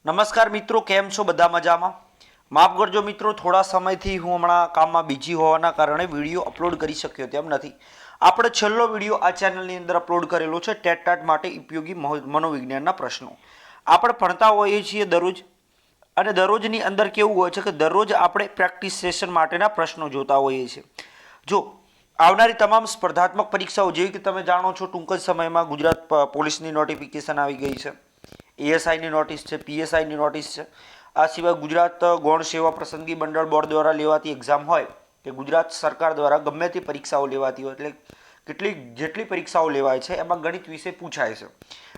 નમસ્કાર મિત્રો, કેમ છો? બધા મજામાં? માફ કરજો મિત્રો, થોડા સમયથી હું હમણાં કામમાં બીજી હોવાના કારણે વિડીયો અપલોડ કરી શક્યો તેમ નથી. આપણે છેલ્લો વિડીયો આ ચેનલની અંદર અપલોડ કરેલો છે ટેટ માટે ઉપયોગી મનોવિજ્ઞાનના પ્રશ્નો. આપણે ભણતા હોઈએ છીએ દરરોજ, અને દરરોજની અંદર કેવું હોય છે કે દરરોજ આપણે પ્રેક્ટિસ સેશન માટેના પ્રશ્નો જોતા હોઈએ છીએ. જો આવનારી તમામ સ્પર્ધાત્મક પરીક્ષાઓ, જેવી કે તમે જાણો છો ટૂંક જ સમયમાં ગુજરાત પોલીસની નોટિફિકેશન આવી ગઈ છે, એએસઆઈની નોટિસ છે, પીએસઆઈની નોટિસ છે. આ સિવાય ગુજરાત ગૌણ સેવા પસંદગી મંડળ બોર્ડ દ્વારા લેવાતી એક્ઝામ હોય કે ગુજરાત સરકાર દ્વારા ગમે તે પરીક્ષાઓ લેવાતી હોય, એટલે જેટલી પરીક્ષાઓ લેવાય છે એમાં ગણિત વિષય પૂછાય છે.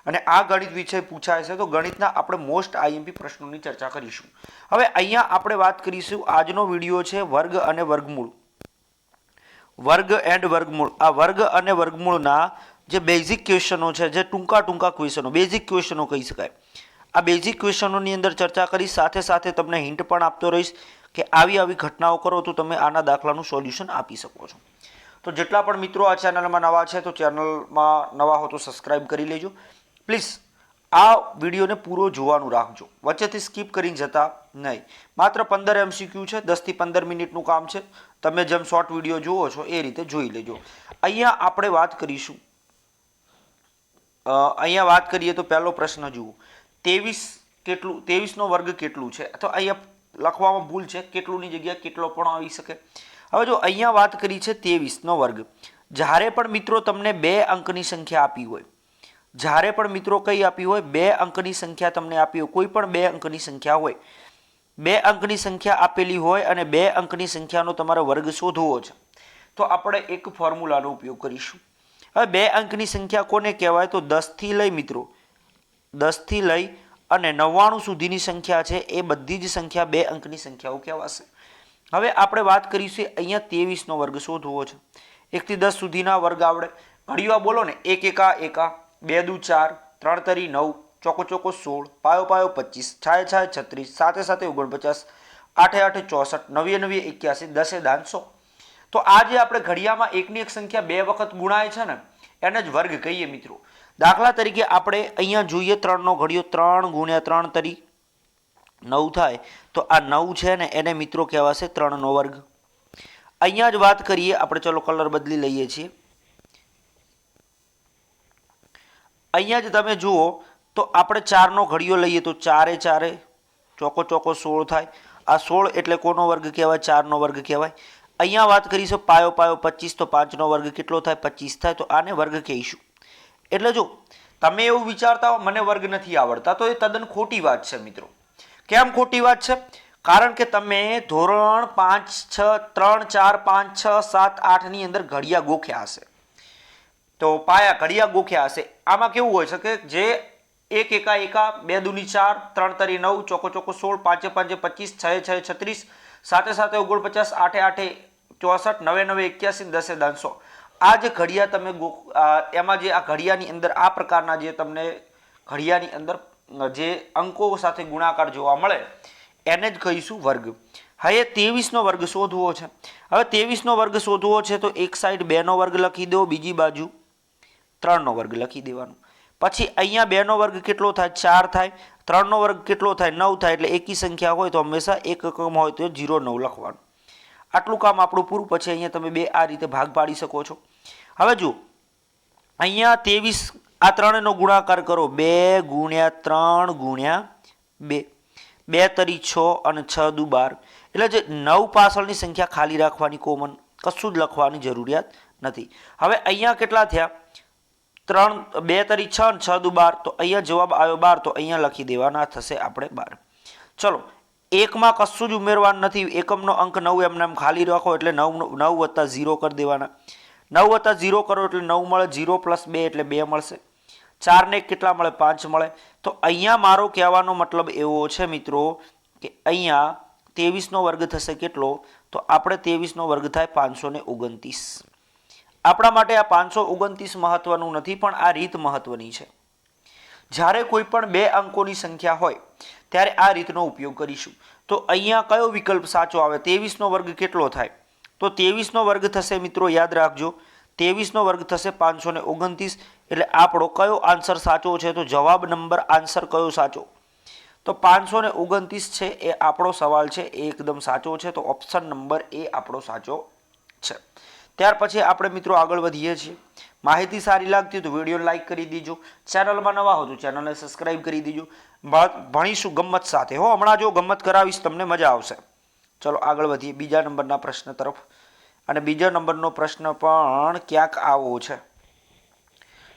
અને આ ગણિત વિષય પૂછાય છે તો ગણિતના આપણે મોસ્ટ આઈએમપી પ્રશ્નોની ચર્ચા કરીશું. હવે અહીંયા આપણે વાત કરીશું, આજનો વિડીયો છે વર્ગ અને વર્ગમૂળ. વર્ગ એન્ડ વર્ગમૂળ. આ વર્ગ અને વર્ગમૂળના જે બેઝિક ક્વેશ્ચનો છે, જે ટૂંકા ક્વેશ્ચનો, બેઝિક ક્વેશ્ચનો કહી શકાય, આ બેઝિક ક્વેશ્ચનોની અંદર ચર્ચા કરી, સાથે સાથે તમને હિન્ટ પણ આપતો રહીશ કે આવી ઘટનાઓ કરો તો તમે આના દાખલાનું સોલ્યુશન આપી શકો છો. તો જેટલા પણ મિત્રો આ ચેનલમાં નવા છે તો ચેનલમાં નવા હો તો સબસ્ક્રાઇબ કરી લેજો પ્લીઝ. આ વિડીયોને પૂરો જોવાનું રાખજો, વચ્ચેથી સ્કીપ કરીને જતા નહીં. માત્ર 15 MCQ છે, 10 થી 15 મિનિટનું કામ છે. તમે જેમ શોર્ટ વિડીયો જુઓ છો એ રીતે જોઈ લેજો. અહીંયા આપણે વાત કરીશું, અહીંયા વાત કરીએ તો પહેલો પ્રશ્ન જુઓ, 23 નો વર્ગ કેટલું છે? તો અહીંયા લખવામાં ભૂલ છે, કેટલુંની જગ્યાએ કેટલો પણ આવી શકે. હવે જો અહીંયા વાત કરી છે 23 નો વર્ગ. જ્યારે પણ મિત્રો તમને 2 અંકની સંખ્યા આપી હોય, જ્યારે પણ મિત્રો કઈ આપી હોય, 2 અંકની સંખ્યા તમને આપી હોય, કોઈ પણ 2 અંકની સંખ્યા હોય, 2 અંકની સંખ્યા આપેલી હોય અને 2 અંકની સંખ્યાનો તમારે વર્ગ શોધવો છે, તો આપણે એક ફોર્મ્યુલાનો ઉપયોગ કરીશું. હવે 2 અંકની સંખ્યા કોને કહેવાય? તો 10 થી લઈ મિત્રો, 10 થી લઈ અને 99 સુધીની સંખ્યા છે એ બધી જ સંખ્યા 2 અંકની સંખ્યાઓ કહેવાશે. હવે આપણે વાત કરીશું અહીંયા 23 નો વર્ગ શોધવો છે. 1 થી 10 સુધીના વર્ગ આવડે, ઘડીવા બોલો ને, 1 એકા એકા, 2 દુ 4, 3 તરી 9, ચોકો 16, પાયો 25, છાય 36, સાતે 49, 8 64, 9 81, 10 દાન 100. તો આ જે આપણે ઘડિયામાં એકની એક સંખ્યા 2 વખત ગુણાય છે ને એને જ વર્ગ કહીએ મિત્રો. દાખલા તરીકે આપણે અહીંયા જોઈએ 3 નો ઘડિયો, 3 ગુણ્યા 3 તરી 9 થાય, તો આ 9 છે ને એને મિત્રો કહેવાશે 3 નો વર્ગ. અહીંયા જ વાત કરીએ આપણે, ચલો કલર બદલી લઈએ છીએ. અહીંયા જ તમે જુઓ તો આપણે 4 નો ઘડિયો લઈએ તો 4 એ 4, ચોકો 16 થાય. આ 16 એટલે કોનો વર્ગ કહેવાય? 4 નો વર્ગ કહેવાય. અહીંયા વાત કરીશું પાયો 25, તો 5 નો વર્ગ કેટલો થાય? 25 થાય. તો આને વર્ગ કહીશું. એટલે જો તમે એવું વિચારતા હો મને વર્ગ નથી આવડતા, તો એ તદ્દન ખોટી વાત છે મિત્રો. કેમ ખોટી વાત છે? કારણ કે તમે ધોરણ 5, 6, 3, 4, 5, 6, 7, 8 ની અંદર ઘડિયા ગોખ્યા હશે, તો પાયા ઘડિયા ગોખ્યા હશે. આમાં કેવું હોય છે કે જે 1 એકા એકા, 2 દુની 4, 3 તરી 9, ચોકો 16, 5 5 25, 6 6 36, 7 7 49, 8 8 64, 9 9 81, 10 દાન 100. આ જે ઘડિયા તમે એમાં જે આ ઘડિયાની અંદર આ પ્રકારના જે તમને ઘડિયાની અંદર જે અંકો સાથે ગુણાકાર જોવા મળે એને જ કહીશું વર્ગ. હવે 23 નો વર્ગ શોધવો છે. હવે 23 નો વર્ગ શોધવો છે તો એક સાઈડ 2 નો વર્ગ લખી દો, બીજી બાજુ 3 નો વર્ગ લખી દેવાનો. પછી અહીંયા 2 નો વર્ગ કેટલો થાય? 4 થાય. 3 નો વર્ગ કેટલો થાય? 9 થાય. એટલે એકી સંખ્યા હોય તો હંમેશા એક એકમ હોય તો 0 9 લખવાનું. આટલું કામ આપણું પૂરું. પછી અહીંયા તમે બે આ રીતે ભાગ પાડી શકો છો. હવે જુઓ અહીંયા 23, આ 3 નો ગુણાકાર કરો, 2 ગુણ્યા 3 ગુણ્યા 2, 2 તરી 6 અને 6 દુ 12. એટલે જે 9 પાછળની સંખ્યા ખાલી રાખવાની, કોમન, કશું જ લખવાની જરૂરિયાત નથી. હવે અહીંયા કેટલા થયા? 2 તરી 6 અને 6 દુ 12. તો અહીંયા જવાબ આવ્યો 12, તો અહીંયા લખી દેવાના થશે આપણે 12. ચલો, એકમાં કશું જ ઉમેરવાનું નથી, એકમનો અંક 9 એમને ખાલી રાખો, એટલે 9 વત્તા 0 કરી દેવાના. 9 વત્તા 0 કરો એટલે 9 મળે, 0 પ્લસ 2 એટલે 2 મળશે. 4 ને કેટલા મળે? 5 મળે. તો અહીંયા મારો કહેવાનો મતલબ એવો છે મિત્રો કે અહીંયા 23 નો વર્ગ થશે કેટલો? તો આપણે 23 નો વર્ગ થાય 529. આપણા માટે આ 529 મહત્વનું નથી, પણ આ રીત મહત્વની છે. જ્યારે કોઈ પણ 2 અંકોની સંખ્યા હોય ત્યારે આ રીતનો ઉપયોગ કરીશું. તો અહીંયા કયો વિકલ્પ સાચો આવે? 23 નો વર્ગ કેટલો થાય? તો 23 નો વર્ગ થશે મિત્રો, યાદ રાખજો, 23 નો વર્ગ થશે 529. એટલે આપણો કયો આન્સર સાચો છે? તો જવાબ નંબર આન્સર કયો સાચો? તો 529 છે એ આપણો સવાલ છે એ એકદમ સાચો છે. તો ઓપ્શન નંબર એ આપણો સાચો છે. ત્યાર પછી આપણે મિત્રો આગળ વધીએ છીએ. માહિતી સારી લાગતી તો વિડીયો લાઈક કરી દીજો. ચેનલમાં નવા હો તો ચેનલને સબસ્ક્રાઈબ કરી દીજો. ભણીશું ગમત સાથે હો. હમણાં જો ગમત કરાવીશ તમને મજા આવશે. ચલો આગળ વધીએ બીજા નંબરના પ્રશ્ન તરફ. અને બીજા નંબરનો પ્રશ્ન પણ ક્યાંક આવો છે.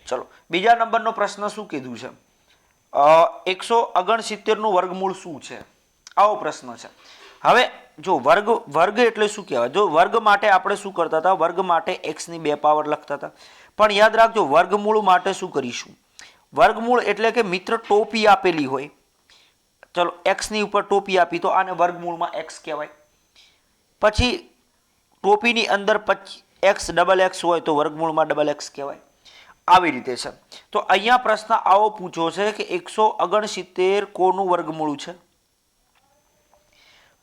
ચલો બીજા નંબરનો પ્રશ્ન શું કીધું છે? 169 નું વર્ગમૂળ શું છે? આવો પ્રશ્ન છે. હવે જો વર્ગ એટલે શું કહેવાય? જો વર્ગ માટે આપણે શું કરતા હતા? વર્ગ માટે x ની 2 પાવર લખતા હતા. પણ યાદ રાખજો વર્ગમૂળ માટે શું કરીશું? વર્ગમૂળ એટલે કે મિત્ર ટોપી આપેલી હોય. ચલો x ની ઉપર ટોપી આપી તો આને વર્ગમૂળમાં x કહેવાય. પછી ટોપીની અંદર x ડબલ x હોય તો વર્ગમૂળમાં ડબલ x કહેવાય. આવી રીતે છે. તો અહીંયા પ્રશ્ન આવો પૂછો છે કે 169 કોનું વર્ગમૂળ છે?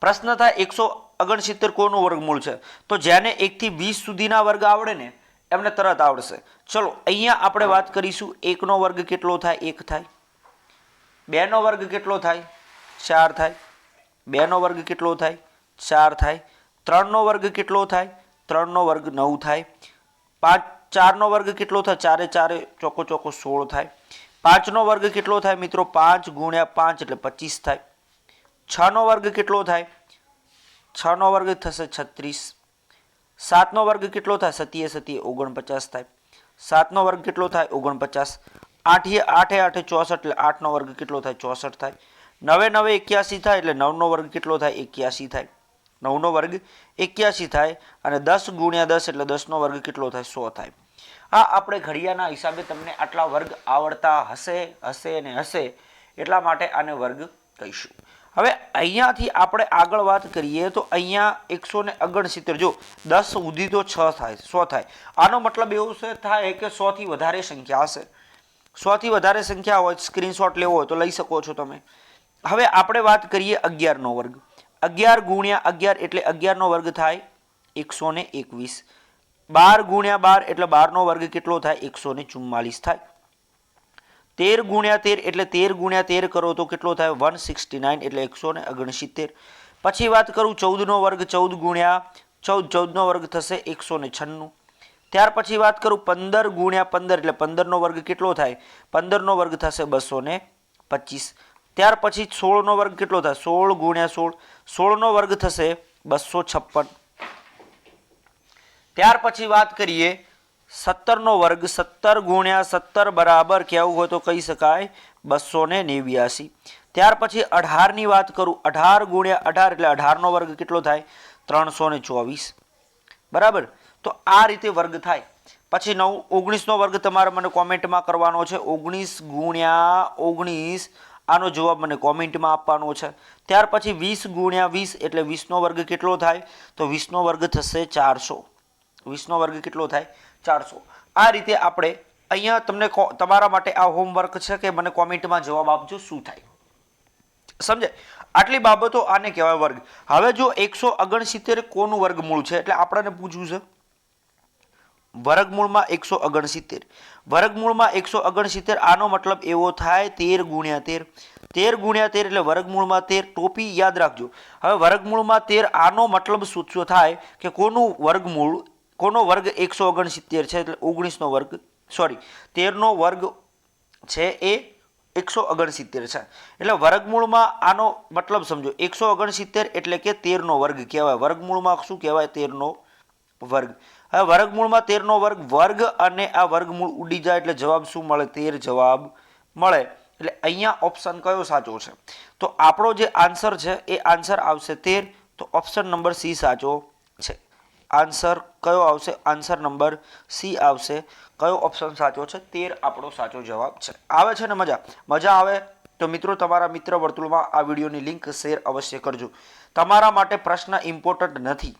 પ્રશ્ન થાય 169 કોનું વર્ગમૂળ છે? તો જેને 1 થી 20 સુધીના વર્ગ આવડે ને એમને તરત આવડશે. ચલો અહીંયા આપણે વાત કરીશું 1 નો વર્ગ કેટલો થાય? 1 થાય. 2 નો વર્ગ કેટલો થાય? 4 થાય. 2 નો વર્ગ કેટલો થાય? 4 થાય. 3 નો વર્ગ કેટલો થાય? 3 નો વર્ગ 9 થાય. 4 નો વર્ગ કેટલો થાય? 4 4 ચોકો ચોકો 16 થાય. 5 નો વર્ગ કેટલો થાય મિત્રો? 5 ગુણ્યા 5 એટલે 25 થાય. 6 નો વર્ગ કેટલો થાય? 6 નો વર્ગ થશે 36. 7 નો વર્ગ કેટલો થાય? 7 7 49 થાય. 7 નો વર્ગ કેટલો થાય? 49. 8 8 8 64 એટલે 8 નો વર્ગ કેટલો થાય? 64 થાય. 9 9 81 થાય એટલે 9 નો વર્ગ કેટલો થાય? 81 થાય. 9 નો વર્ગ 81 થાય. અને 10 ગુણ્યા 10 એટલે 10 નો વર્ગ કેટલો થાય? 100 થાય. આ આપણે ઘડિયાના હિસાબે તમને આટલા વર્ગ આવડતા હશે ને હશે એટલા માટે આને વર્ગ કહીશું. હવે અહીંયાથી આપણે આગળ વાત કરીએ તો અહીંયા 169 જો 10 સુધી તો 6 થાય 100 થાય. આનો મતલબ એવું થાય કે 100 થી વધારે સંખ્યા હશે. 100 થી વધારે સંખ્યા હોય સ્ક્રીનશોટ લેવો હોય તો લઈ શકો છો તમે. હવે આપણે વાત કરીએ 11 નો વર્ગ. 11 ગુણ્યા 11 એટલે 11 નો વર્ગ થાય 121. 12 ગુણ્યા 12 એટલે 12 નો વર્ગ કેટલો થાય? 144 થાય. 13 ગુણ્યા 13 એટલે 13 ગુણ્યા 13 કરો તો કેટલો થાય? 169 એટલે 169. પછી વાત કરું 14 નો વર્ગ. 14 ગુણ્યા 14 નો વર્ગ થશે 196. ત્યાર પછી વાત કરું 15 ગુણ્યા 15 એટલે 15 નો વર્ગ કેટલો થાય? 15 નો વર્ગ થશે 225. ત્યાર પછી 16 નો વર્ગ કેટલો થાય? 16 ગુણ્યા 16 16 નો વર્ગ થશે 256. ત્યાર પછી વાત કરીએ 17 નો વર્ગ. 17 ગુણ્યા 17 બરાબર કહેવું હોય તો કહી શકાય 289. ત્યાર પછી 18 ની વાત કરું. 18 ગુણ્યા 18 એટલે 18 નો વર્ગ કેટલો થાય? 324. બરાબર. તો આ રીતે વર્ગ થાય. પછી 19 નો વર્ગ તમારે મને કોમેન્ટમાં કરવાનો છે. 19 ગુણ્યા 19 આનો જવાબ મને કોમેન્ટમાં આપવાનો છે. ત્યાર પછી 20 ગુણ્યા 20 એટલે 20 નો વર્ગ કેટલો થાય? તો 20 નો વર્ગ થશે 400. 20 નો વર્ગ કેટલો થાય? 400. આ રીતે આપણે અહીંયા તમને તમારા માટે આ હોમવર્ક છે કે મને કોમેન્ટમાં જવાબ આપજો શું થાય. સમજે? આટલી બાબતો આને કહેવાય વર્ગ. હવે જો 169 કોનું વર્ગમૂળ છે એટલે આપણને પૂછવું છે વર્ગમૂળમાં 169. વર્ગમૂળમાં 169 આનો મતલબ એવો થાય 13 ગુણ્યા 13. 13 ગુણ્યા 13 એટલે વર્ગમૂળમાં 13. ટોપી યાદ રાખજો. હવે વર્ગમૂળમાં 13 આનો મતલબ શું થાય કે કોનું વર્ગમૂળ કોનો વર્ગ 169 છે એટલે 19 નો વર્ગ 13 નો વર્ગ છે એ 169 છે. એટલે વર્ગમૂળમાં આનો મતલબ સમજો 169 એટલે કે 13 નો વર્ગ કહેવાય. વર્ગમૂળમાં શું કહેવાય? 13 નો વર્ગ. હવે વર્ગમૂળમાં 13 નો વર્ગ અને આ વર્ગમૂળ ઉડી જાય એટલે જવાબ શું મળે? 13 જવાબ મળે. એટલે અહીંયા ઓપ્શન કયો સાચો છે? તો આપણો જે આન્સર છે એ આન્સર આવશે 13. તો ઓપ્શન નંબર સી સાચો છે. આન્સર કયો આવશે? આન્સર નંબર સી આવશે. કયો ઓપ્શન સાચો છે? 13 આપણો સાચો જવાબ છે. આવે છે ને મજા આવે તો મિત્રો તમારા મિત્ર વર્તુળમાં આ વિડીયોની લિંક શેર અવશ્ય કરજો. તમારા માટે પ્રશ્ન ઇમ્પોર્ટન્ટ નથી.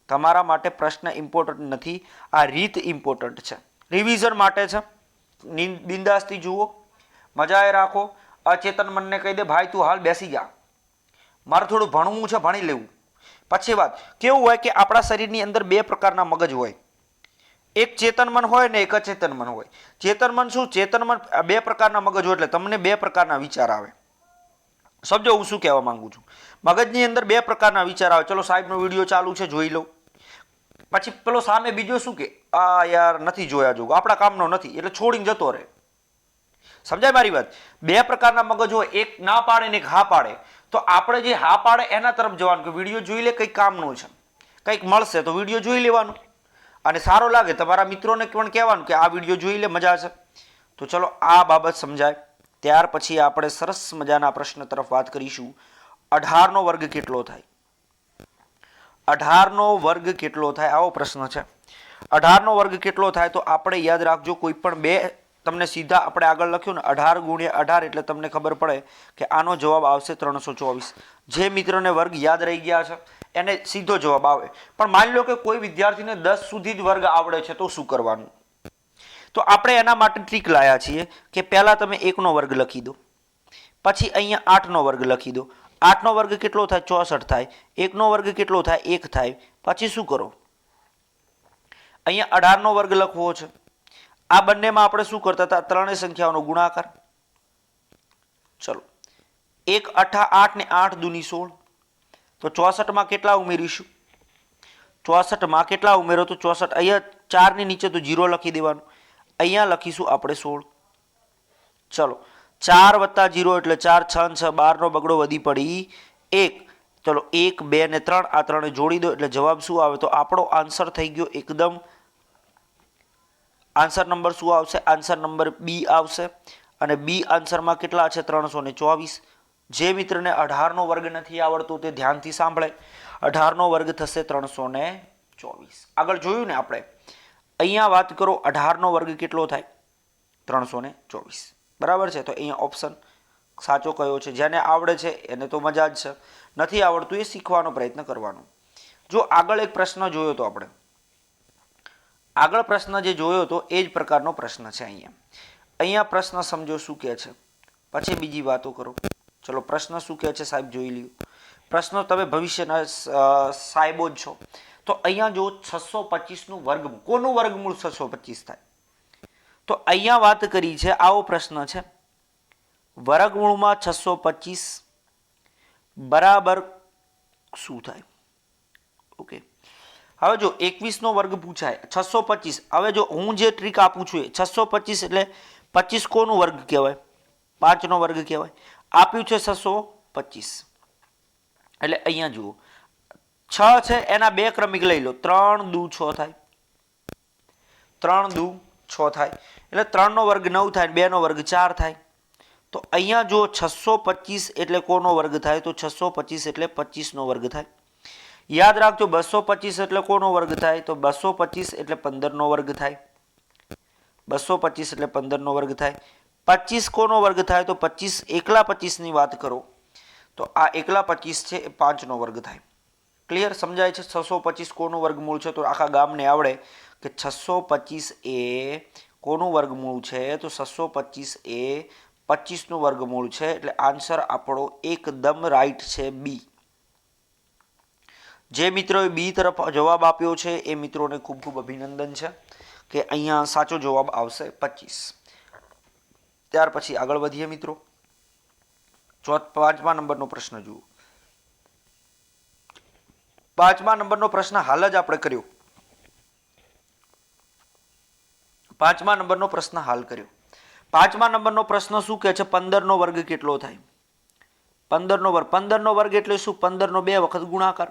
તમારા માટે પ્રશ્ન ઇમ્પોર્ટન્ટ નથી. આ રીત ઇમ્પોર્ટન્ટ છે. રિવિઝન માટે છે. બિંદાસથી જુઓ, મજાએ રાખો. અચેતન મનને કહી દે ભાઈ તું હાલ બેસી જા, મારે થોડું ભણવું છે, ભણી લેવું. પછી વાત કેવું હોય કે આપણા શરીરની અંદર 2 પ્રકારના મગજ હોય. એક ચેતન મન હોય ને એક અચેતન મન હોય. ચેતન મન શું? ચેતન મન 2 પ્રકારના મગજ હોય એટલે તમને 2 પ્રકારના વિચાર આવે. સમજો હું શું કહેવા માંગુ છું. મગજની અંદર બે પ્રકારના વિચાર આવે. ચલો સાહેબનો વિડીયો ચાલુ છે, જોઈ લઉં. પછી પેલો સામે બીજો શું કે આ યાર નથી જોયા જોગ, આપણા કામનો નથી, એટલે છોડીને જતો રહે. સમજાય મારી વાત? બે પ્રકારના મગજ હોય, એક ના પાડે ને એક હા પાડે. તો આપણે જે હા પાડે એના તરફ જવાનું કે વિડીયો જોઈ લે, કંઈક કામનું છે, કંઈક મળશે તો વિડીયો જોઈ લેવાનું, અને સારો લાગે તમારા મિત્રોને પણ કહેવાનું કે આ વિડીયો જોઈ લે, મજા છે. તો ચલો આ બાબત સમજાય. ત્યાર પછી આપણે સરસ મજાના પ્રશ્ન તરફ વાત કરીશું. 18નો વર્ગ કેટલો થાય? 18નો વર્ગ કેટલો થાય? આવો પ્રશ્ન છે. 18નો વર્ગ કેટલો થાય? તો આપણે યાદ રાખજો, કોઈ પણ બે તમને સીધા આપણે આગળ લખ્યું ને 18 ગુણ્યા 18 એટલે તમને ખબર પડે કે આનો જવાબ આવશે 324. જે મિત્રોને વર્ગ યાદ રહી ગયા છે એને સીધો જવાબ આવે. પણ માની લો કે કોઈ વિદ્યાર્થીને 10 સુધી જ વર્ગ આવડે છે, તો શું કરવાનું? તો આપણે એના માટે ટ્રીક લાયા છીએ કે પહેલા તમે 1નો વર્ગ લખી દો, પછી અહીંયા 8નો વર્ગ લખી દો. 8નો વર્ગ કેટલો થાય? 64 થાય. 1નો વર્ગ કેટલો થાય? 1 થાય. પછી શું કરો? અહીંયા 18નો વર્ગ લખવો છે. આ બંનેમાં આપણે શું કરતા હતા? ત્રણેય સંખ્યાઓનો ગુણાકાર. ચલો 1 8 8 ને 8 દુની 16. તો 64માં કેટલા ઉમેરીશું? 64માં કેટલા ઉમેરો? તો 64 અહીંયા 4 ની નીચે તો 0 લખી દેવાનું. અહીંયા લખીશું આપણે 16. ચલો 4 વત્તા 0 એટલે 4 6 6 12નો બગડો વધી પડી 1. ચલો 1 2 ને 3 આ ત્રણે જોડી દો એટલે જવાબ શું આવે? તો આપણો આન્સર થઈ ગયો એકદમ. આન્સર નંબર શું આવશે? આન્સર નંબર બી આવશે. અને બી આન્સરમાં કેટલા છે? 324. જે મિત્રને 18નો વર્ગ નથી આવડતો તે ધ્યાનથી સાંભળે. 18નો વર્ગ થશે 324. આગળ જોયું ને આપણે. અહીંયા વાત કરો 18નો વર્ગ કેટલો થાય? 324. બરાબર છે. તો અહીંયા ઓપ્શન સાચો કયો છે? જેને આવડે છે એને તો મજા જ છે, નથી આવડતું એ શીખવાનો પ્રયત્ન કરવાનો. જો આગળ એક પ્રશ્ન જોયો તો આપણે, આગળ પ્રશ્ન જે જોયો તો એ જ પ્રકારનો પ્રશ્ન છે. અહીંયા પ્રશ્ન સમજો શું કહે છે, પછી બીજી વાતો કરો. ચલો પ્રશ્ન શું કહે છે સાહેબ જોઈ લ્યો. પ્રશ્નો તમે ભવિષ્યના સાહેબો જ છો. તો અહીંયા જો 625નું વર્ગમૂળ, કોનું વર્ગમૂળ 625 થાય? તો અહીંયા વાત કરી છે, આવો પ્રશ્ન છે. વર્ગમૂળમાં 625 બરાબર શું થાય? ઓકે, હવે જો 21નો વર્ગ પૂછાય, 625. હવે જો હું જે ટ્રીક આપું છું એ 625 એટલે 25 કોનું વર્ગ કહેવાય? 5નો વર્ગ કહેવાય. આપ્યું છે 625 એટલે અહીંયા જુઓ 6 છે એના બે ક્રમિક લઈ લો. 3 દુ 6 થાય. 3 દુ 6 થાય એટલે 3નો વર્ગ 9 થાય, 2નો વર્ગ 4 થાય. તો અહીંયા જો 625 એટલે કોનો વર્ગ થાય? તો 625 એટલે 25નો વર્ગ થાય. યાદ રાખજો 225 એટલે કોનો વર્ગ થાય? તો 225 એટલે 15નો વર્ગ થાય. 225 એટલે 15નો વર્ગ થાય. 25 કોનો વર્ગ થાય? તો 25 એકલા 25 ની વાત કરો તો આ એકલા 25 છે એ 5નો વર્ગ થાય. ક્લિયર? સમજાય છે? 625 કોનું વર્ગમૂળ છે? તો આખા ગામને આવડે કે 625 એ કોનું વર્ગમૂળ છે? તો 625 એ 25નું વર્ગમૂળ છે. એટલે આન્સર આપણો એકદમ રાઈટ છે, બી. જે મિત્રોએ બી તરફ જવાબ આપ્યો છે એ મિત્રોને ખૂબ ખૂબ અભિનંદન છે કે અહીંયા સાચો જવાબ આવશે 25. ત્યાર પછી આગળ વધીએ મિત્રો. 5મા નંબરનો પ્રશ્ન જુઓ. 5મા નંબરનો પ્રશ્ન હાલ જ આપણે કર્યો. 5મા નંબરનો પ્રશ્ન હાલ કર્યો. 5મા નંબરનો પ્રશ્ન શું કહે છે? 15નો વર્ગ કેટલો થાય? 15નો વર્ગ. 15નો વર્ગ એટલે શું? 15નો 2 વખત ગુણાકાર.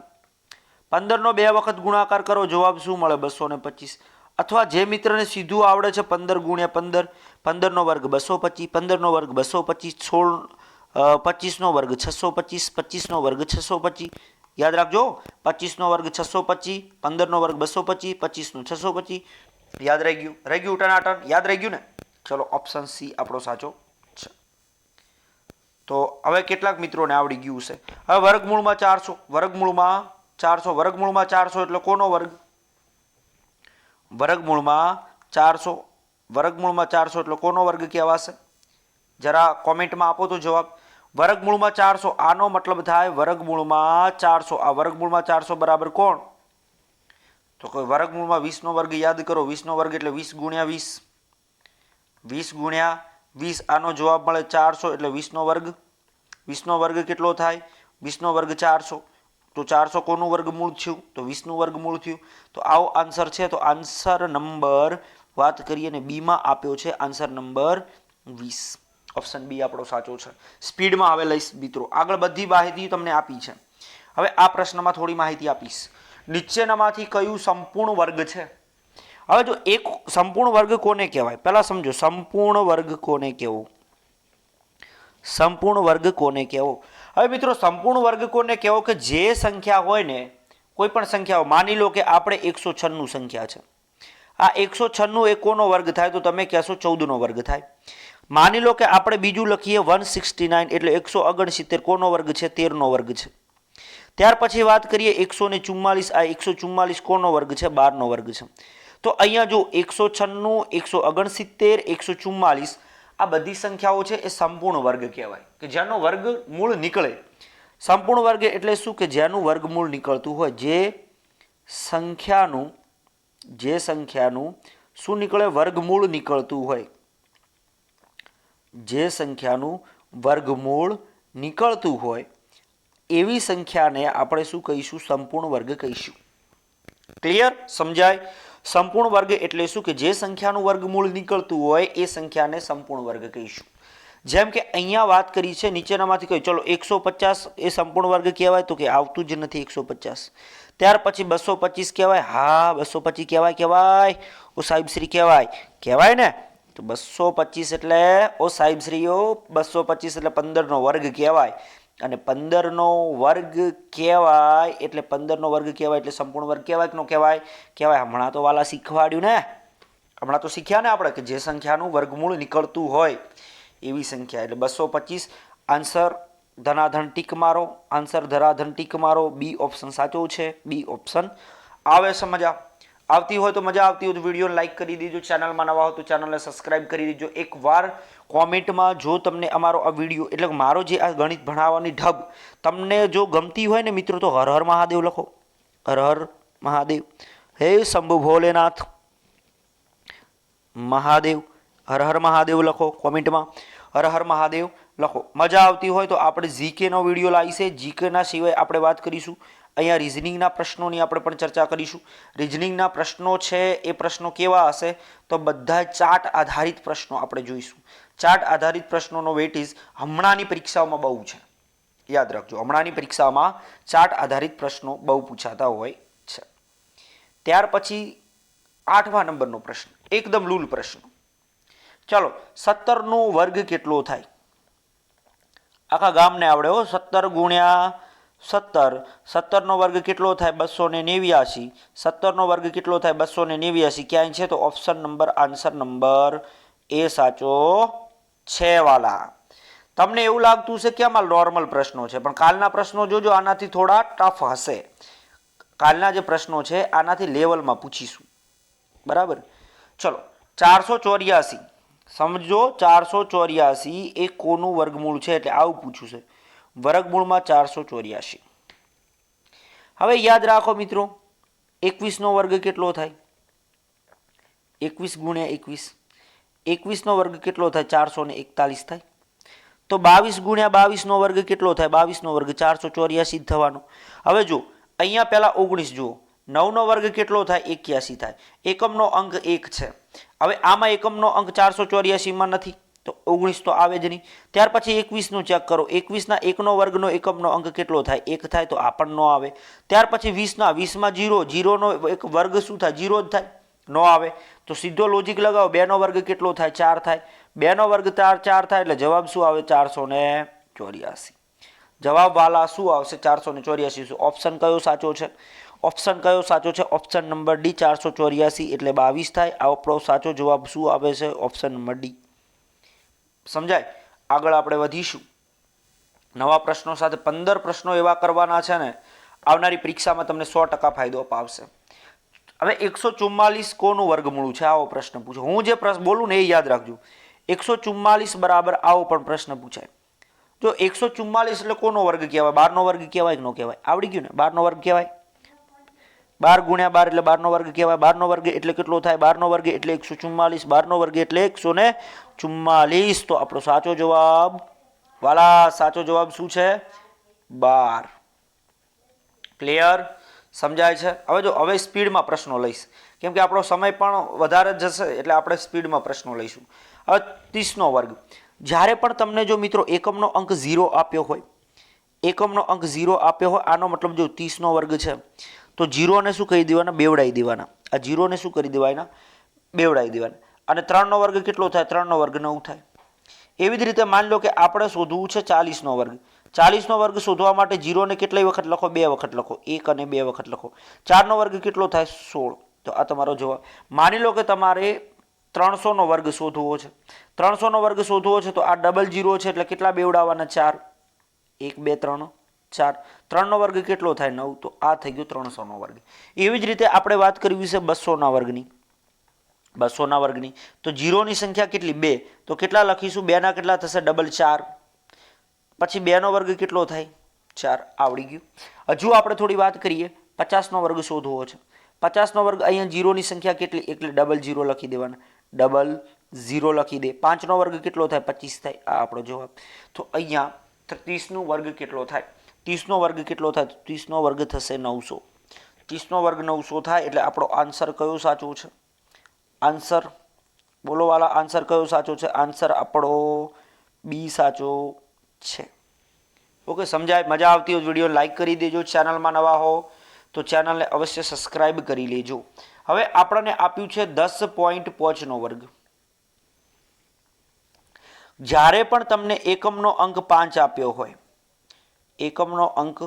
15નો 2 વખત ગુણાકાર કરો, જવાબ શું મળે? 225. અથવા જે મિત્રને સીધું આવડે છે 15 ગુણ્યા 15, 15નો વર્ગ 225, 15નો વર્ગ 225, 25નો વર્ગ 625, 25નો વર્ગ 625. યાદ રાખજો 25નો વર્ગ 625, 15નો વર્ગ 225, 25નો 625. યાદ રહી ગયું? રહી ગયું ટનાટન? યાદ રહી ગયું ને? ચલો ઓપ્શન સી આપણો સાચો છે. તો હવે કેટલાક મિત્રોને આવડી ગયું છે. હવે વર્ગમૂળમાં 400, વર્ગમૂળમાં 400, વર્ગમૂળમાં 400 એટલે કોનો વર્ગ? વર્ગમૂળમાં 400, વર્ગમૂળમાં 400 એટલે કોનો વર્ગ કહેવાશે? જરા કોમેન્ટમાં આપો તો જવાબ. વર્ગમૂળમાં 400 આનો મતલબ થાય વર્ગમૂળમાં 400. આ વર્ગમૂળમાં 400 બરાબર કોણ? તો કોઈ વર્ગમૂળમાં 20નો વર્ગ યાદ કરો. 20નો વર્ગ એટલે 20 ગુણ્યા 20, 20 ગુણ્યા 20. આનો જવાબ મળે 400 એટલે 20નો વર્ગ. 20નો વર્ગ કેટલો થાય? 20નો વર્ગ 400, તો 400 કોનું વર્ગમૂળ થયું? તો 20નું વર્ગમૂળ થયું. તો આવો આન્સર છે. તો આન્સર નંબર વાત કરીએ ને બીમાં આપ્યો છે આન્સર નંબર 20. ઓપ્શન બી આપણો સાચો છે. સ્પીડમાં હવે લઈશ મિત્રો, આગળ બધી માહિતી તમને આપી છે. હવે આ પ્રશ્નમાં થોડી માહિતી આપીશ. નીચેનામાંથી કયું સંપૂર્ણ વર્ગ છે? હવે જો એક સંપૂર્ણ વર્ગ કોને કહેવાય પહેલા સમજો. સંપૂર્ણ વર્ગ કોને કહેવો? સંપૂર્ણ વર્ગ કોને કહેવો? હવે મિત્રો સંપૂર્ણ વર્ગ કોને કહેવો કે જે સંખ્યા હોય ને, કોઈ પણ સંખ્યા હોય, માની લો કે આપણે 196 સંખ્યા છે, આ 196 એ કોનો વર્ગ થાય? તો તમે કહેશો 14નો વર્ગ થાય. માની લો કે આપણે બીજું લખીએ 169 એટલે 169 કોનો વર્ગ છે? 13નો વર્ગ છે. ત્યાર પછી વાત કરીએ 144, આ 144 કોનો વર્ગ છે? 12નો વર્ગ છે. તો અહીંયા જો 196, 169, 144 આ બધી સંખ્યાઓ છે એ સંપૂર્ણ વર્ગ કહેવાય કે જેનો વર્ગમૂળ નીકળે. સંપૂર્ણ વર્ગ એટલે શું? કે જેનું વર્ગમૂળ નીકળતું હોય, જે સંખ્યાનું શું નીકળે? વર્ગમૂળ નીકળતું હોય. જે સંખ્યાનું વર્ગમૂળ નીકળતું હોય એવી સંખ્યાને આપણે શું કહીશું? સંપૂર્ણ વર્ગ કહીશું. ક્લિયર? સમજાય? સંપૂર્ણ વર્ગ એટલે શું? કે જે સંખ્યાનું વર્ગમૂળ નીકળતું હોય એ સંખ્યાને સંપૂર્ણ વર્ગ કહીશું. જેમ કે અહીંયા વાત કરી છે નીચેનામાંથી કઈ, ચલો 150 એ સંપૂર્ણ વર્ગ કહેવાય? તો કે આવતું જ નથી 150. ત્યાર પછી 225 કહેવાય? હા 225 કહેવાય. ઓ સાહેબશ્રી કહેવાય ને? તો 225 એટલે ઓ સાહેબશ્રીઓ 225 એટલે 15નો વર્ગ કહેવાય. અને 15નો વર્ગ કહેવાય એટલે 15નો વર્ગ કહેવાય એટલે સંપૂર્ણ વર્ગ કહેવાય કે ન કહેવાય? કહેવાય. હમણાં તો વાલા શીખવાડ્યું ને, હમણાં તો શીખ્યા ને આપણે કે જે સંખ્યાનું વર્ગમૂળ નીકળતું હોય એવી સંખ્યા એટલે 225. આન્સર ધનાધન ટીક મારો, આન્સર ધરાધન ટીક મારો. બી ઓપ્શન સાચો છે. બી ઓપ્શન આવે છે. મજા આવતી હોય તો વિડીયોને લાઈક કરી દેજો. ચેનલમાં નવા હો તો ચેનલને સબસ્ક્રાઇબ કરી દેજો. એકવાર કોમેન્ટમાં જો તમને અમારો આ વિડીયો એટલે મારો જે આ ગણિત ભણાવવાની ઢબ તમને જો ગમતી હોય ને મિત્રો, તો હર હર મહાદેવ લખો. હર હર મહાદેવ. હે શંભુ ભોલેનાથ મહાદેવ. હર હર મહાદેવ લખો કોમેન્ટમાં. હર હર મહાદેવ લખો. મજા આવતી હોય તો આપણે જીકેનો વિડીયો લાવીશે. જીકેના સિવાય આપણે વાત કરીશું અહીંયા રિઝનિંગના પ્રશ્નોની આપણે પણ ચર્ચા કરીશું. રિઝનિંગના પ્રશ્નો છે એ પ્રશ્નો કેવા હશે? તો બધા ચાર્ટ આધારિત પ્રશ્નો આપણે જોઈશું. ચાર્ટ આધારિત પ્રશ્નોનો વેઇટેજ હમણાંની પરીક્ષાઓમાં બહુ છે. યાદ રાખજો, હમણાંની પરીક્ષામાં ચાર્ટ આધારિત પ્રશ્નો બહુ પૂછાતા હોય છે. ત્યાર પછી 8મા નંબરનો પ્રશ્ન, એકદમ લૂલ પ્રશ્ન. ચાલો, 17નો વર્ગ કેટલો થાય? આખા ગામને આવડે હો. 17 ગુણ્યા 17, 17નો વર્ગ કેટલો થાય? 289. 17નો વર્ગ કેટલો થાય? 289. ક્યાંય છે? તો ઓપ્શન નંબર આન્સર નંબર એ સાચો છે વાલા. તમને એવું લાગતું છે કે આમાં નોર્મલ પ્રશ્નો છે, પણ કાલના પ્રશ્નો જોજો, આનાથી થોડા ટફ હશે. કાલના જે પ્રશ્નો છે આનાથી લેવલમાં પૂછીશું. બરાબર? ચલો, 484 સમજો. 484 એ કોનું વર્ગમૂળ છે? એટલે આવું પૂછ્યું છે. વર્ગમૂળમાં 484. હવે યાદ રાખો મિત્રો, 21નો વર્ગ કેટલો થાય? 21 ગુણ્યા 21. 21નો વર્ગ કેટલો થાય? 441 થાય. તો 22 ગુણ્યા 22નો વર્ગ કેટલો થાય? 22નો વર્ગ 484 જ થવાનો. હવે જો અહીંયા પહેલા 19 જુઓ. 9નો વર્ગ કેટલો થાય? 81 થાય. એકમનો અંક 1 છે. હવે આમાં એકમનો અંક 484માં નથી, તો 19 તો આવે જ નહીં. ત્યાર પછી 21નું ચેક કરો. 21ના 1નો વર્ગનો એકમનો અંક કેટલો થાય? 1 થાય, તો આ પણ ન આવે. ત્યાર પછી 20માં 0, 0નો એક વર્ગ શું થાય? 0 જ થાય, ન આવે. તો સીધો લોજિક લગાવો. 2નો વર્ગ કેટલો થાય? 4 થાય. 2નો વર્ગ 4 થાય એટલે જવાબ શું આવે? 484. જવાબ વાલા શું આવશે? 484. ઓપ્શન કયો સાચો છે? ઓપ્શન કયો સાચો છે? ઓપ્શન નંબર ડી, 484 એટલે 22 થાય. આપણો સાચો જવાબ શું આવે છે? Option number D. સમજાય? આગળ આપણે વધીશું નવા પ્રશ્નો સાથે. 15 પ્રશ્નો એવા કરવાના છે ને, આવનારી પરીક્ષામાં તમને 100% ફાયદો અપાવશે. હવે 144 કોનું વર્ગમૂળ છે? આવો પ્રશ્ન પૂછો. હું જે પ્રશ્ન બોલું ને એ યાદ રાખજો. 144 બરાબર આવો પણ પ્રશ્ન પૂછાય. જો 144 એટલે કોનો વર્ગ કહેવાય? 12નો વર્ગ કહેવાય કે ન કહેવાય? આવડી ગયું ને? 12નો વર્ગ કહેવાય. 12 ગુણ્યા 12 એટલે 12નો વર્ગ કહેવાય. 12નો વર્ગ એટલે કેટલો થાય? 12નો વર્ગ એટલે 144. 12નો વર્ગ એટલે 144. તો આપણો સાચો જવાબ વાલા સાચો જવાબ શું છે? 12. ક્લિયર? સમજાય છે? હવે સ્પીડમાં પ્રશ્નો લઈશ, કેમ કે આપણો સમય પણ વધારે જશે એટલે આપણે સ્પીડમાં પ્રશ્નો લઈશું. હવે 30નો વર્ગ. જ્યારે પણ તમને જો મિત્રો એકમનો અંક 0 આપ્યો હોય, એકમનો અંક 0 આપ્યો હોય, આનો મતલબ જો 30નો વર્ગ છે તો 0 ને શું કરી દેવાના? બેવડાવી દેવાના. આ 0 ને શું કરી દેવાના? બેવડાવી દેવાના. અને 3નો વર્ગ કેટલો થાય? 3નો વર્ગ 9 થાય. એવી જ રીતે માની લો કે આપણે શોધવું છે 40નો વર્ગ. 40નો વર્ગ શોધવા માટે 0 ને કેટલી વખત લખો? 2 વખત લખો. 1 અને 2 વખત લખો. 4નો વર્ગ કેટલો થાય? 16. તો આ તમારો જવાબ. માની લો કે તમારે 300નો વર્ગ શોધવો છે. 300નો વર્ગ શોધવો છે તો આ ડબલ 0 છે એટલે કેટલા બેવડાવવાના? 4. 1 2 3 4. 3નો વર્ગ કેટલો થાય? 9. તો આ થઈ ગયો 300નો વર્ગ. એવી જ રીતે આપણે વાત કરવી છે 200ના વર્ગની. 200ના વર્ગની તો 0ની સંખ્યા કેટલી? 2. તો કેટલા લખીશું? 2 ના કેટલા થશે? ડબલ 4. પછી 2નો વર્ગ કેટલો થાય? 4. આવડી ગયું. હજુ આપણે થોડી વાત કરીએ. 50નો વર્ગ શોધવો છે. 50નો વર્ગ અહીંયા 0ની સંખ્યા કેટલી? એટલે ડબલ 0 લખી દેવાના. ડબલ 0 લખી દે. 5નો વર્ગ કેટલો થાય? 25 થાય. આ આપણો જવાબ. તો અહીંયા 30નો વર્ગ કેટલો થાય? 30નો વર્ગ કેટલો થાય? 30નો વર્ગ થશે 900. 30નો વર્ગ 900 થાય એટલે આપણો આન્સર કયો સાચો છે? આન્સર બોલો વાલા, આન્સર કયો સાચો છે? આન્સર આપણો બી સાચો છે. ઓકે, સમજાય? મજા આવતી હોય વિડીયો લાઈક કરી દેજો. ચેનલમાં નવા હો તો ચેનલને અવશ્ય સબસ્ક્રાઇબ કરી લેજો. હવે આપણને આપ્યું છે 10.5નો વર્ગ. જ્યારે પણ તમને એકમનો અંક 5 આપ્યો હોય, એકમનો અંક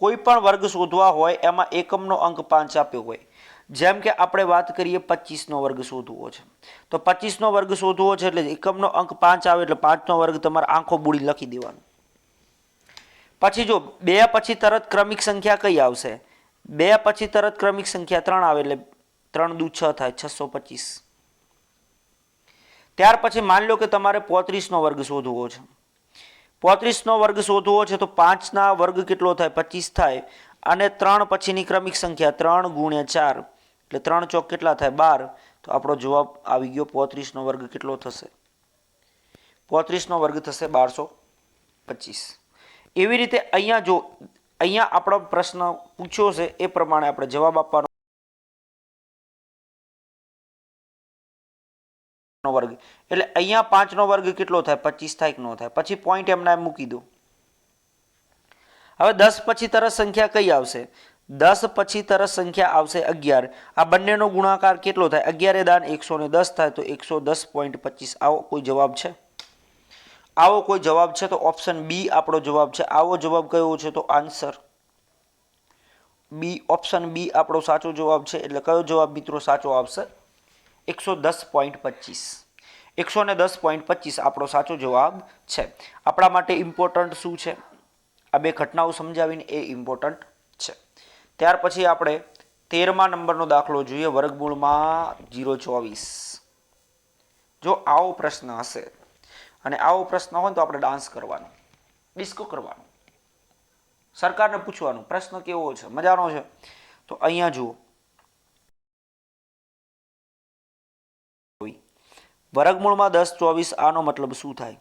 કોઈ પણ વર્ગ શોધવા હોય એમાં એકમનો અંક 5 આપ્યો હોય, જેમ કે આપણે વાત કરીએ 25નો વર્ગ શોધવો છે તો 25નો વર્ગ શોધવો છે એટલે એકમનો અંક 5 આવે એટલે 5નો વર્ગ તમારે આંખો બુડી લખી દેવાનો. પછી જો 2 પછી તરત ક્રમિક સંખ્યા કઈ આવશે? 2 પછી તરત ક્રમિક સંખ્યા 3 આવે એટલે 3 દુ 6 થાય, 625. ત્યાર પછી માની લો કે તમારે 35નો વર્ગ શોધવો છે. 35નો વર્ગ શોધવો છે તો 5ના વર્ગ કેટલો થાય? 25 થાય. અને 3 પછીની ક્રમિક સંખ્યા 3 ગુણ્યા 4 એટલે 3 ચોક કેટલા થાય? 12. તો આપણો જવાબ આવી ગયો. 35નો વર્ગ કેટલો થશે? 35નો વર્ગ થશે 1225. એવી રીતે અહીંયા જો અહીંયા આપણો પ્રશ્ન પૂછ્યો છે એ પ્રમાણે આપણે જવાબ આપવાનો વર્ગ એટલે અહીંયા 5નો વર્ગ કેટલો થાય? 25 થાય કે ન થાય? પછી પોઈન્ટ એમના મૂકી દો. હવે 10 પછી તરત સંખ્યા કઈ આવશે? 10 પછી તરત સંખ્યા આવશે 11. આ બંનેનો ગુણાકાર કેટલો થાય? 11 દાન 110 થાય તો 110.25. આવો કોઈ જવાબ છે? આવો કોઈ જવાબ છે? તો ઓપ્શન બી આપણો જવાબ છે. આવો જવાબ કયો છે? તો આન્સર બી, ઓપ્શન બી આપણો સાચો જવાબ છે. એટલે કયો જવાબ મિત્રો સાચો આવશે? 110.25. 110.25 આપણો સાચો જવાબ છે. આપણા માટે ઇમ્પોર્ટન્ટ શું છે? આ બે ઘટનાઓ સમજાવીને એ ઇમ્પોર્ટન્ટ છે. ત્યાર પછી આપણે 13મા નંબરનો દાખલો જોઈએ. વર્ગમૂળમાં 0.24. જો આવો પ્રશ્ન હશે અને આવો પ્રશ્ન હોય તો આપણે ડાન્સ કરવાનો, ડિસ્કો કરવાનો, સરકારને પૂછવાનું પ્રશ્ન કેવો છે, મજાનો છે. તો અહીંયા જુઓ, વર્ગમૂળમાં 10.24. આનો મતલબ શું થાય?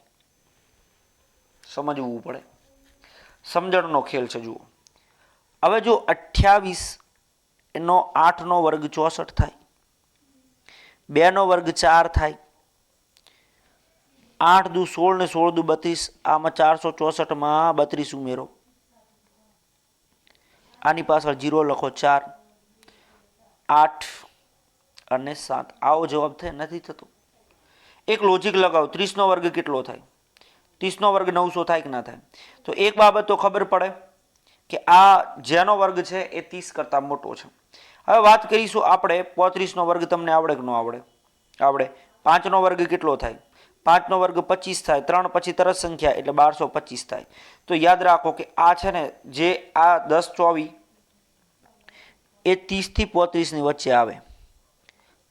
સમજવું પડે. સમજણનો ખેલ છે. જુઓ, હવે જો 28 નો 8નો વર્ગ 64 થાય, 2નો વર્ગ 4 થાય, 8 દુ 16 ને 16 દુ 32. આમાં 464માં 32 ઉમેરો, આની પાછળ 0 લખો. 4 8 અને 7. આવો જવાબ થાય? નથી થતો. એક લોજિક લગાવો. 30નો વર્ગ કેટલો થાય? 30નો વર્ગ 900 થાય કે ના થાય? તો એક બાબત તો ખબર પડે કે આ જેનો વર્ગ છે એ 30 કરતાં મોટો છે. હવે વાત કરીશું આપણે 35નો વર્ગ. તમને આવડે કે ન આવડે? આવડે. 5નો વર્ગ કેટલો થાય? 5નો વર્ગ 25 થાય. 3 પછી તરત સંખ્યા એટલે 1225 થાય. તો યાદ રાખો કે આ છે ને જે આ 10.24 એ 30 થી 35ની વચ્ચે આવે.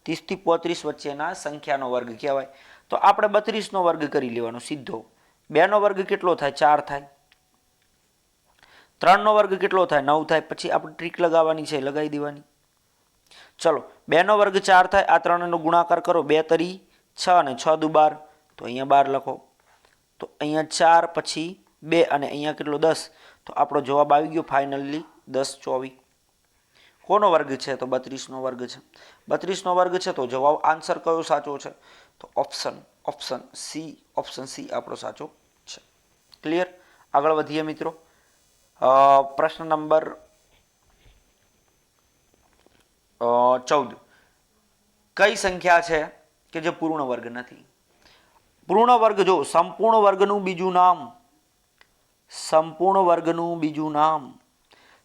30 થી 35 વચ્ચેના સંખ્યાનો વર્ગ કહેવાય. તો આપણે 32નો વર્ગ કરી લેવાનો સીધો. 2નો વર્ગ કેટલો થાય? 4 થાય. 3નો વર્ગ કેટલો થાય? 9 થાય. પછી આપણે ટ્રીક લગાવવાની છે, લગાવી દેવાની. ચલો, 2નો વર્ગ 4 થાય. આ 3નો ગુણાકાર કરો. 2 તરી 6 અને 6 દુ 12 તો અહીંયા 12 લખો. તો અહીંયા 4 પછી 2 અને અહીંયા કેટલો 10. તો આપણો જવાબ આવી ગયો ફાઇનલી 10 24. કોનો વર્ગ છે? તો 32નો વર્ગ છે. 32નો વર્ગ છે તો જવાબ આન્સર કયો સાચો છે? તો ઓપ્શન સી આપણો સાચો છે. ક્લિયર? આગળ વધીએ મિત્રો. પ્રશ્ન નંબર 14. કઈ સંખ્યા છે કે જે પૂર્ણ વર્ગ નથી? પૂર્ણ વર્ગ જો સંપૂર્ણ વર્ગનું બીજું નામ, સંપૂર્ણ વર્ગનું બીજું નામ,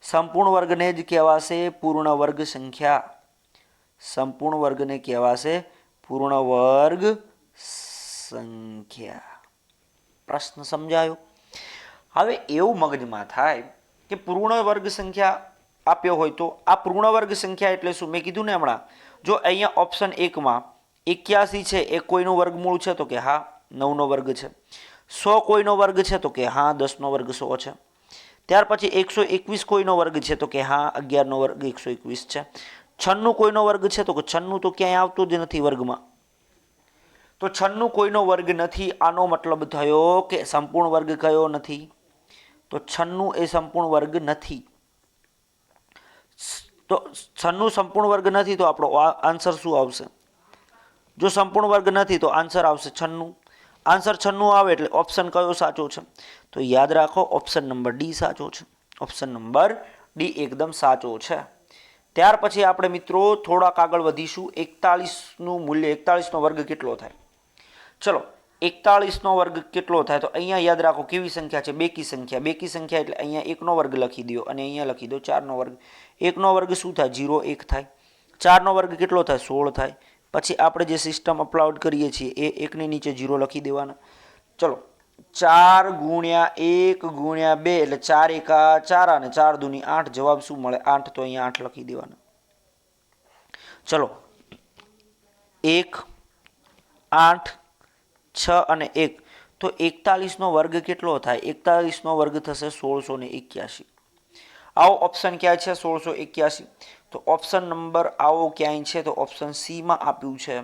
સંપૂર્ણ વર્ગને જ કહેવાશે પૂર્ણ વર્ગ સંખ્યા. સંપૂર્ણ વર્ગને કહેવાશે પૂર્ણ વર્ગ સંખ્યા. પ્રશ્ન સમજાયો? હવે એવું મગજમાં થાય કે પૂર્ણ વર્ગ સંખ્યા આપ્યો હોય તો આ પૂર્ણ વર્ગ સંખ્યા એટલે શું? મેં કીધું ને હમણાં, જો અહીંયા ઓપ્શન 1માં 81 છે એ કોઈનું વર્ગમૂળ છે? તો કે હા 9નો વર્ગ છે. 100 કોઈનો વર્ગ છે? તો કે હા 10નો વર્ગ 100 છે. ત્યાર પછી 121 કોઈનો વર્ગ છે? તો કે હા 11નો વર્ગ 121 છે. 96 કોઈનો વર્ગ છે? તો કે 96 તો ક્યાંય આવતો જ નથી વર્ગમાં. તો 96 કોઈનો વર્ગ નથી. આનો મતલબ થયો કે સંપૂર્ણ વર્ગ કયો નથી? તો 96 એ સંપૂર્ણ વર્ગ નથી. તો 96 સંપૂર્ણ વર્ગ નથી તો આપણો આન્સર શું આવશે? જો સંપૂર્ણ વર્ગ નથી તો આન્સર આવશે 96. આન્સર 96 આવે એટલે ઓપ્શન કયો સાચો છે? તો યાદ રાખો ઓપ્શન નંબર ડી સાચો છે. ઓપ્શન નંબર ડી એકદમ સાચો છે. ત્યાર પછી આપણે મિત્રો થોડાક આગળ વધીશું. 41નું મૂલ્ય 41નો વર્ગ કેટલો થાય? ચલો 41નો વર્ગ કેટલો થાય? તો અહીંયા યાદ રાખો કેવી સંખ્યા છે? બેકી સંખ્યા. બેકી સંખ્યા એટલે અહીંયા 1નો વર્ગ લખી દો અને અહીંયા લખી દો 4નો વર્ગ. 1નો વર્ગ શું થાય? 0 1 થાય. 4નો વર્ગ કેટલો થાય? 16 થાય. પછી આપણે જે સિસ્ટમ અપલોડ કરીએ છીએ એ 1ની નીચે 0 લખી દેવાના. ચલો 4 ગુણ્યા 1 ગુણ્યા 2 એટલે 4 એકા 4 અને 4 દૂની 8. જવાબ શું મળે? 8. તો અહીંયા 8 લખી દેવાના. ચલો 1 8 6 અને 1 તો 41નો વર્ગ કેટલો થાય? 41નો વર્ગ થશે 1681. આવો ઓપ્શન ક્યાં છે? 1681. તો ઓપ્શન નંબર આવો ક્યાંય છે? તો ઓપ્શન સીમાં આપ્યું છે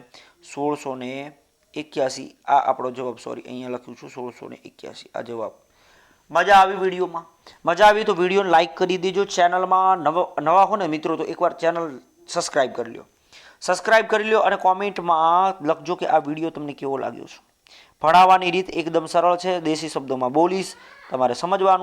1681. આ આપણો જવાબ. સોરી અહીંયા લખ્યું છું 1681 આ જવાબ. મજા આવી વિડીયોમાં? મજા આવી તો વિડીયોને લાઇક કરી દેજો. ચેનલમાં નવા હો ને મિત્રો તો એકવાર ચેનલ સબસ્ક્રાઈબ કરી લો. સબસ્ક્રાઈબ કરી લો અને કોમેન્ટમાં લખજો કે આ વિડીયો તમને કેવો લાગ્યો છે. ભણાવવાની રીત એકદમ સરળ છે. દેશી શબ્દોમાં બોલીશ, તમારે સમજવાનું